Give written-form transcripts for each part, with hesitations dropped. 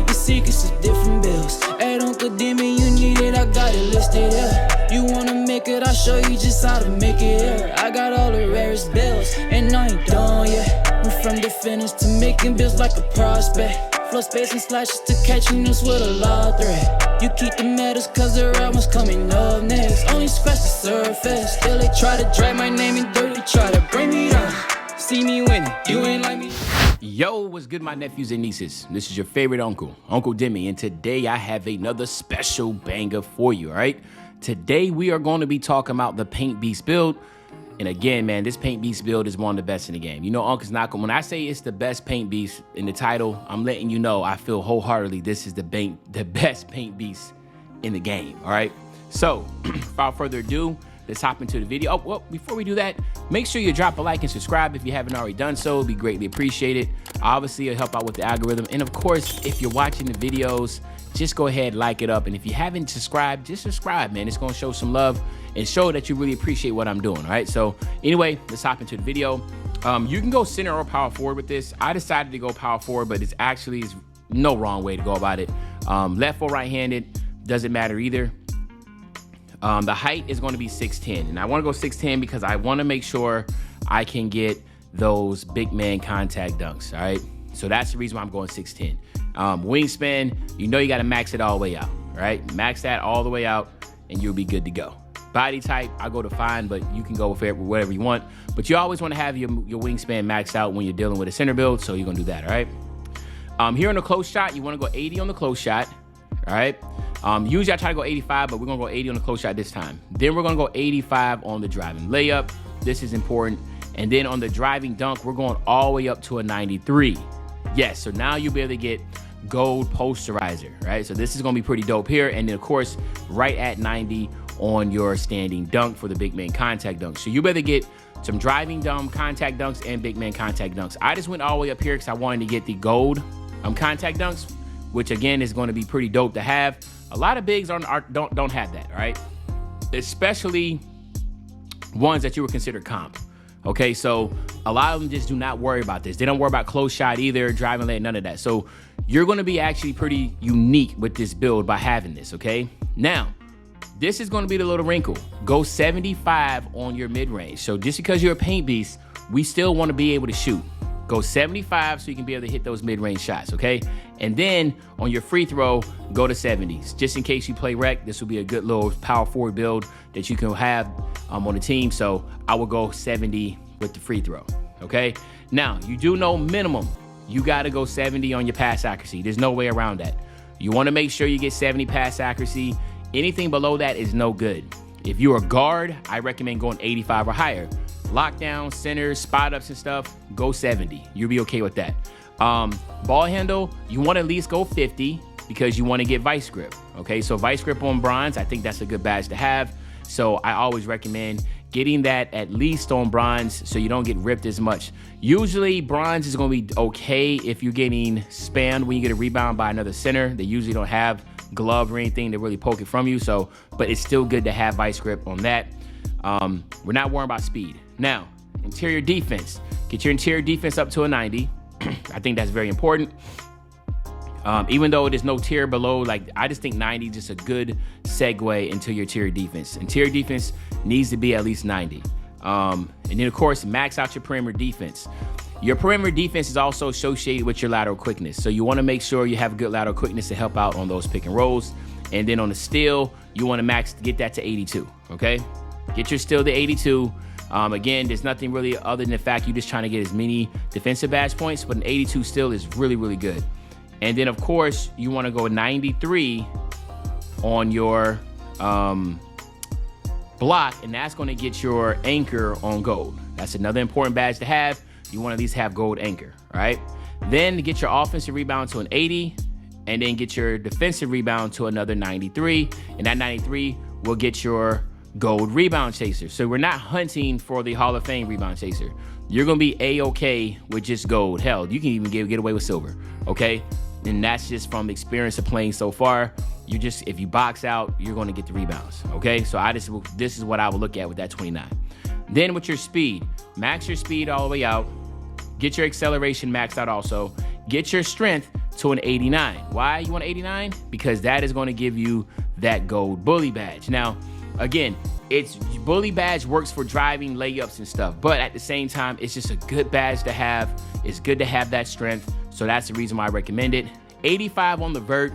keeping secrets of different bills. At Uncle Demi, you need it, I got it listed here. You wanna make it, I'll show you just how to make it here. I got all the rarest bills, and I ain't done yet. Went from the finish to making bills like a prospect. Flow space and slashes to catching us with a law threat. You keep the medals cause the right one's coming up next. Only scratch the surface. Still they try to drag my name in dirt, they try to bring me down. See me winning, you ain't like me. Yo, what's good, my nephews and nieces? This is your favorite uncle, Uncle Demi, and today I have another special banger for you, all right? Today we are going to be talking about the Paint Beast build. And again, man, this Paint Beast build is one of the best in the game. You know, Uncle's not going. When I say it's the best Paint Beast in the title, I'm letting you know I feel wholeheartedly this is the best Paint Beast in the game, all right? So, without further ado, let's hop into the video. Oh, well, before we do that, make sure you drop a like and subscribe if you haven't already done so. It'd be greatly appreciated. Obviously, it'll help out with the algorithm. And of course, if you're watching the videos, just go ahead, like it up. And if you haven't subscribed, just subscribe, man. It's going to show some love and show that you really appreciate what I'm doing, all right? So anyway, let's hop into the video. You can go center or power forward with this. I decided to go power forward, but it's actually no wrong way to go about it. Left or right-handed, doesn't matter either. The height is going to be 6'10", and I want to go 6'10" because I want to make sure I can get those big man contact dunks, all right? So that's the reason why I'm going 6'10". Wingspan, you know you got to max it all the way out, all right? Max that all the way out, and you'll be good to go. Body type, I go to fine, but you can go with whatever you want. But you always want to have your wingspan maxed out when you're dealing with a center build, so you're going to do that, all right? Here on the close shot, you want to go 80 on the close shot, all right? Usually I try to go 85, but we're going to go 80 on the close shot this time. Then we're going to go 85 on the driving layup. This is important. And then on the driving dunk, we're going all the way up to a 93. Yes, so now you'll be able to get gold posterizer, right? So this is going to be pretty dope here. And then, of course, right at 90 on your standing dunk for the big man contact dunk. So you better get some driving dunk contact dunks and big man contact dunks. I just went all the way up here because I wanted to get the gold contact dunks, which again is going to be pretty dope to have. A lot of bigs don't have that, all right? Especially ones that you would consider comp. Okay, so a lot of them just do not worry about this. They don't worry about close shot either, driving lane, none of that. So you're going to be actually pretty unique with this build by having this, okay? Now, this is going to be the little wrinkle. Go 75 on your mid-range. So just because you're a paint beast, we still want to be able to shoot. Go 75 so you can be able to hit those mid-range shots, okay? And then on your free throw, go to 70s. Just in case you play rec, this will be a good little power forward build that you can have on the team. So I will go 70 with the free throw, okay? Now, you do know minimum, you got to go 70 on your pass accuracy. There's no way around that. You want to make sure you get 70 pass accuracy. Anything below that is no good. If you're a guard, I recommend going 85 or higher. Lockdown, centers, spot ups and stuff, go 70. You'll be okay with that. Ball handle, you want to at least go 50 because you want to get vice grip. Okay, so vice grip on bronze, I think that's a good badge to have. So I always recommend getting that at least on bronze so you don't get ripped as much. Usually bronze is going to be okay if you're getting spammed when you get a rebound by another center. They usually don't have glove or anything to really poke it from you. So, but it's still good to have vice grip on that. We're not worrying about speed. Now, interior defense. Get your interior defense up to a 90. I think that's very important. Even though there's no tier below, like I just think 90 is just a good segue into your interior defense. Interior defense needs to be at least 90. And then, of course, max out your perimeter defense. Your perimeter defense is also associated with your lateral quickness. So you want to make sure you have good lateral quickness to help out on those pick and rolls. And then on the steal, you want to get that to 82, okay? Get your steal to 82. Again, there's nothing really other than the fact you're just trying to get as many defensive badge points, but an 82 still is really, really good. And then, of course, you want to go 93 on your block, and that's going to get your anchor on gold. That's another important badge to have. You want to at least have gold anchor, all right? Then get your offensive rebound to an 80, and then get your defensive rebound to another 93, and that 93 will get your gold rebound chaser. So we're not hunting for the Hall of Fame rebound chaser. You're going to be A-okay with just gold. Hell, you can even get away with silver, okay? And that's just from experience of playing so far. You just, if you box out, you're going to get the rebounds, okay? So this is what I would look at with that 29. Then with your speed, max your speed all the way out. Get your acceleration maxed out also. get your strength to an 89. Why you want 89? Because that is going to give you that gold bully badge. Now, again, it's bully badge works for driving layups and stuff, but at the same time, it's just a good badge to have. It's good to have that strength. So that's the reason why I recommend it. 85 on the vert.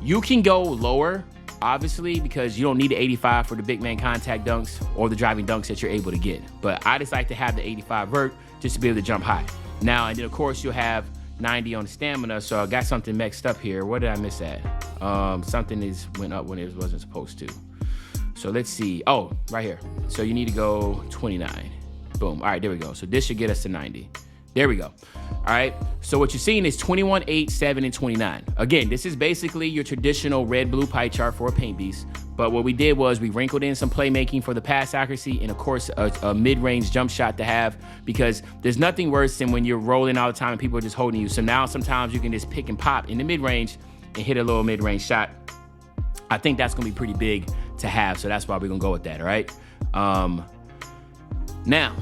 You can go lower, obviously, because you don't need the 85 for the big man contact dunks or the driving dunks that you're able to get. But I just like to have the 85 vert just to be able to jump high. Now, and then of course you'll have 90 on the stamina. So I got something mixed up here. What did I miss at? Something went up when it wasn't supposed to. So let's see. Oh, right here. So you need to go 29. Boom. All right, there we go. So this should get us to 90. There we go. All right. So what you're seeing is 21, 8, 7, and 29. Again, this is basically your traditional red-blue pie chart for a paint beast. But what we did was we wrinkled in some playmaking for the pass accuracy and, of course, a mid-range jump shot to have, because there's nothing worse than when you're rolling all the time and people are just holding you. So now sometimes you can just pick and pop in the mid-range and hit a little mid-range shot. I think that's going to be pretty big to have. So that's why we're going to go with that. All right. Now,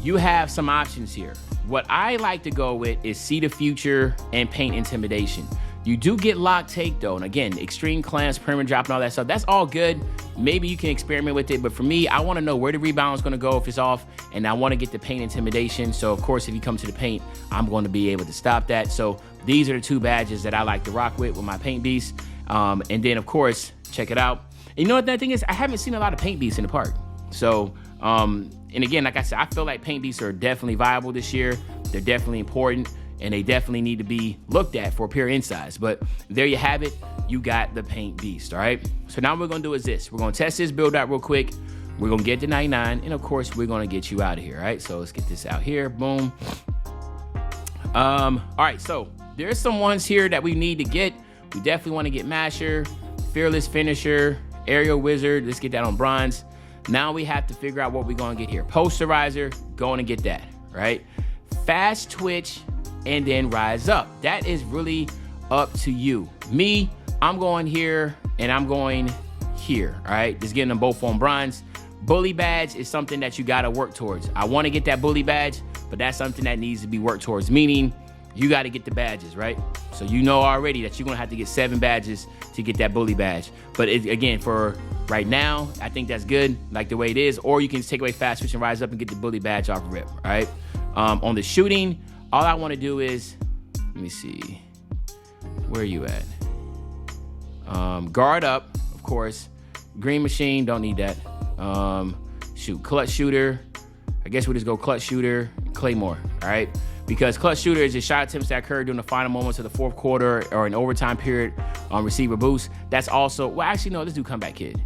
you have some options here. What I like to go with is see the future and paint intimidation. You do get lock take though. And again, extreme clamps, perimeter drop and all that stuff. That's all good. Maybe you can experiment with it. But for me, I want to know where the rebound is going to go if it's off. And I want to get the paint intimidation. So of course, if you come to the paint, I'm going to be able to stop that. So these are the two badges that I like to rock with my paint beast. And then of course, check it out. And you know what that thing is? I haven't seen a lot of paint beasts in the park. So, and again, like I said, I feel like paint beasts are definitely viable this year. They're definitely important, and they definitely need to be looked at for pure insides. But there you have it. You got the paint beast, all right? So now what we're going to do is this. We're going to test this build out real quick. We're going to get to 99, and of course, we're going to get you out of here, all right? So let's get this out here. Boom. All right, so there's some ones here that we need to get. We definitely want to get Masher, Fearless Finisher, Aerial Wizard. Let's get that on bronze. Now we have to figure out what we're going to get here. Posterizer, going to get that, right? Fast twitch, and then rise up. That is really up to you. Me, I'm going here, and I'm going here, all right? Just getting them both on bronze. Bully badge is something that you got to work towards. I want to get that bully badge, but that's something that needs to be worked towards, meaning you got to get the badges, right? So you know already that you're going to have to get 7 badges to get that bully badge. But again, for right now, I think that's good, like the way it is. Or you can take away fast switch and rise up and get the bully badge off rip, all right? On the shooting, all I want to do is, let me see, where are you at? Guard up, of course. Green machine, don't need that. Shoot, clutch shooter. I guess we'll just go clutch shooter, Claymore, all right? Because clutch shooter is just shot attempts that occur during the final moments of the fourth quarter or an overtime period on receiver boost. That's also, well, actually, no, let's do comeback kid.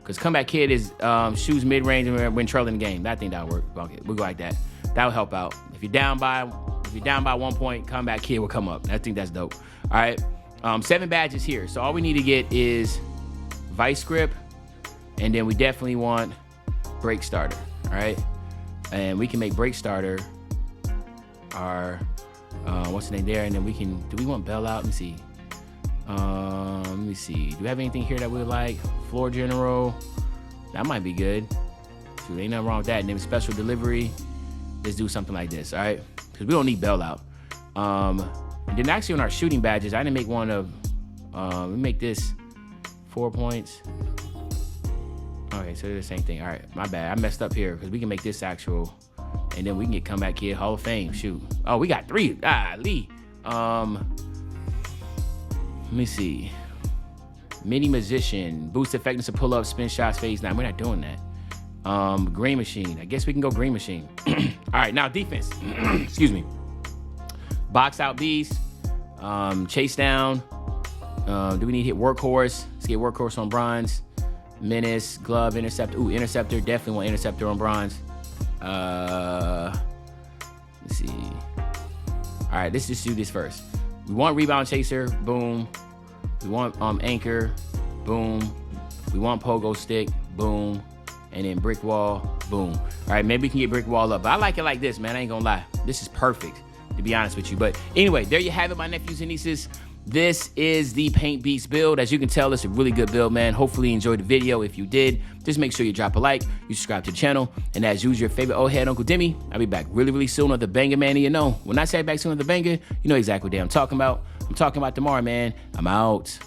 Because comeback kid is shoots mid-range and when trailing the game. I think that'll work. Okay, we'll go like that. That'll help out. If you're down by 1 point, comeback kid will come up. I think that's dope. All right. 7 badges here. So all we need to get is vice grip, and then we definitely want break starter. All right. And we can make break starter our what's the name there, and then we can, do we want bell out? Let me see. Do we have anything here that we would like? Floor general, that might be good. Shoot, ain't nothing wrong with that. And then special delivery, let's do something like this, all right? Because we don't need bell out. And then actually on our shooting badges, I didn't make one of, we make this 4 points. Okay, so they're the same thing. All right, my bad, I messed up here, because we can make this actual, and then we can get comeback kid, Hall of Fame, shoot. Oh, we got 3, Lee. Let me see. Mini musician, boost effectiveness of pull-up, spin shots, phase 9. We're not doing that. Green machine. I guess we can go green machine. All right, now defense. Excuse me. Box out beast. Chase down. Do we need to hit workhorse? Let's get workhorse on bronze. Menace, glove, interceptor. Ooh, interceptor. Definitely want interceptor on bronze. Let's see. All right, let's just do this first. We want rebound chaser, boom. We want anchor, boom. We want pogo stick, boom. And then brick wall, boom. All right, maybe we can get brick wall up. But I like it like this, man. I ain't gonna lie. This is perfect, to be honest with you. But anyway, there you have it, my nephews and nieces. This is the Paint Beast build. As you can tell, it's a really good build, man. Hopefully you enjoyed the video. If you did, just make sure you drop a like, you subscribe to the channel, and as usual, your favorite old head, Uncle Demi. I'll be back really soon with the banger, man. And you know, when I say back soon with the banger, you know exactly what day I'm talking about. I'm talking about tomorrow, man. I'm out.